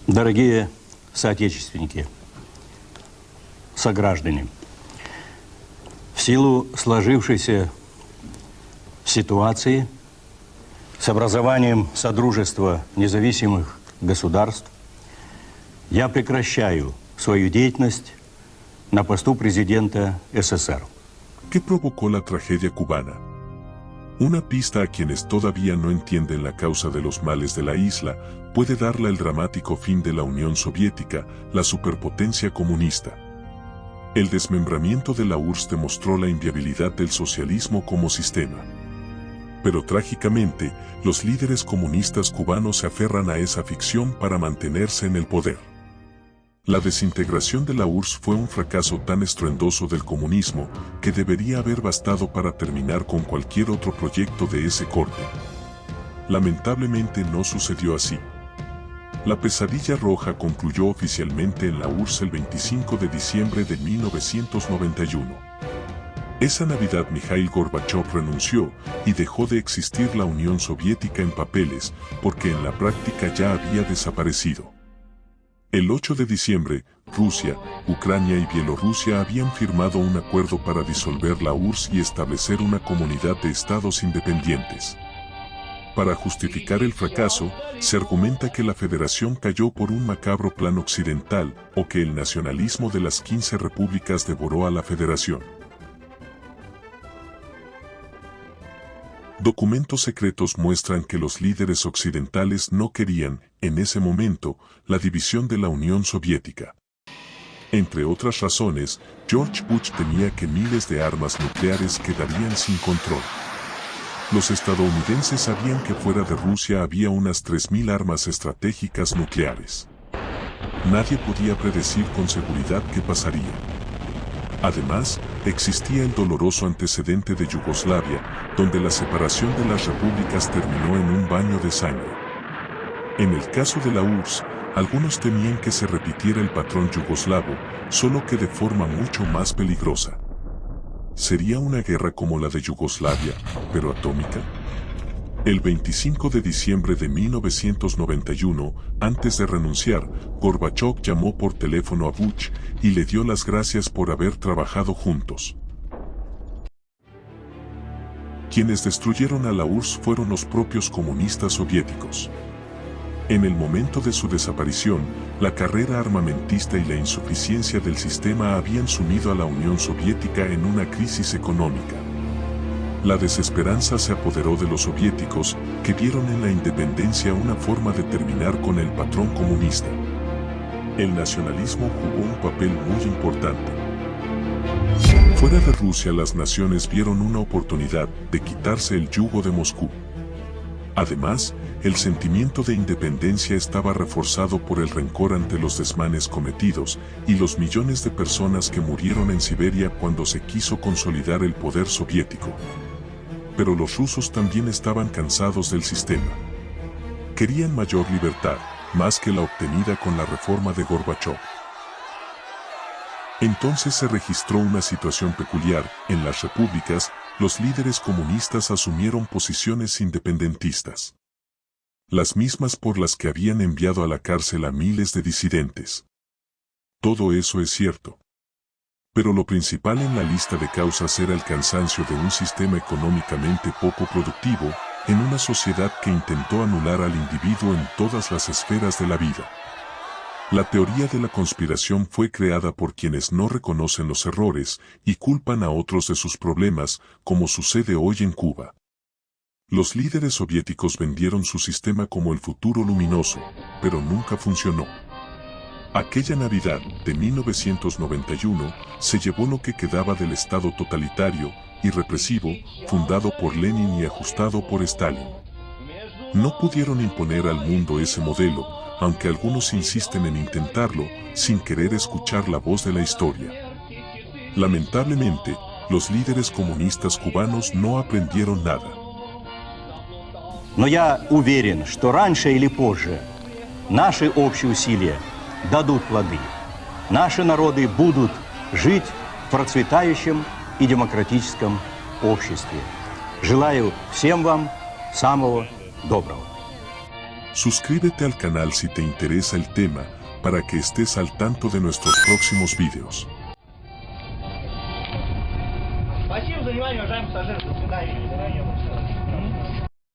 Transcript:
Дорогие соотечественники, сограждане, в силу сложившейся ситуации с образованием Содружества независимых государств я прекращаю свою деятельность на посту президента СССР. ¿Qué provocó la tragedia cubana? Una pista a quienes todavía no entienden la causa de los males de la isla puede darla el dramático fin de la Unión Soviética, la superpotencia comunista. El desmembramiento de la URSS demostró la inviabilidad del socialismo como sistema. Pero trágicamente, los líderes comunistas cubanos se aferran a esa ficción para mantenerse en el poder. La desintegración de la URSS fue un fracaso tan estruendoso del comunismo que debería haber bastado para terminar con cualquier otro proyecto de ese corte. Lamentablemente no sucedió así. La pesadilla roja concluyó oficialmente en la URSS el 25 de diciembre de 1991. Esa Navidad Mikhail Gorbachev renunció y dejó de existir la Unión Soviética en papeles porque en la práctica ya había desaparecido. El 8 de diciembre, Rusia, Ucrania y Bielorrusia habían firmado un acuerdo para disolver la URSS y establecer una comunidad de estados independientes. Para justificar el fracaso, se argumenta que la federación cayó por un macabro plan occidental o que el nacionalismo de las 15 repúblicas devoró a la federación. Documentos secretos muestran que los líderes occidentales no querían, en ese momento, la división de la Unión Soviética. Entre otras razones, George Bush temía que miles de armas nucleares quedarían sin control. Los estadounidenses sabían que fuera de Rusia había unas 3.000 armas estratégicas nucleares. Nadie podía predecir con seguridad qué pasaría. Además, existía el doloroso antecedente de Yugoslavia, donde la separación de las repúblicas terminó en un baño de sangre. En el caso de la URSS, algunos temían que se repitiera el patrón yugoslavo, solo que de forma mucho más peligrosa. ¿Sería una guerra como la de Yugoslavia, pero atómica? El 25 de diciembre de 1991, antes de renunciar, Gorbachev llamó por teléfono a Bush y le dio las gracias por haber trabajado juntos. Quienes destruyeron a la URSS fueron los propios comunistas soviéticos. En el momento de su desaparición, la carrera armamentista y la insuficiencia del sistema habían sumido a la Unión Soviética en una crisis económica. La desesperanza se apoderó de los soviéticos, que vieron en la independencia una forma de terminar con el patrón comunista. El nacionalismo jugó un papel muy importante. Fuera de Rusia, las naciones vieron una oportunidad de quitarse el yugo de Moscú. Además, el sentimiento de independencia estaba reforzado por el rencor ante los desmanes cometidos y los millones de personas que murieron en Siberia cuando se quiso consolidar el poder soviético. Pero los rusos también estaban cansados del sistema. Querían mayor libertad, más que la obtenida con la reforma de Gorbachev. Entonces se registró una situación peculiar. En las repúblicas, los líderes comunistas asumieron posiciones independentistas. Las mismas por las que habían enviado a la cárcel a miles de disidentes. Todo eso es cierto. Pero lo principal en la lista de causas era el cansancio de un sistema económicamente poco productivo, en una sociedad que intentó anular al individuo en todas las esferas de la vida. La teoría de la conspiración fue creada por quienes no reconocen los errores y culpan a otros de sus problemas, como sucede hoy en Cuba. Los líderes soviéticos vendieron su sistema como el futuro luminoso, pero nunca funcionó. Aquella Navidad de 1991 se llevó lo que quedaba del Estado totalitario y represivo, fundado por Lenin y ajustado por Stalin. No pudieron imponer al mundo ese modelo, aunque algunos insisten en intentarlo, sin querer escuchar la voz de la historia. Lamentablemente, los líderes comunistas cubanos no aprendieron nada. Но я уверен, что раньше или позже наши общие усилия дадут плоды. Наши народы будут жить в процветающем и демократическом обществе. Желаю всем вам самого доброго. Suscríbete al canal si te interesa el tema, para que estés al tanto de nuestros próximos vídeos. Спасибо за внимание, уважаемые пассажиры. До свидания.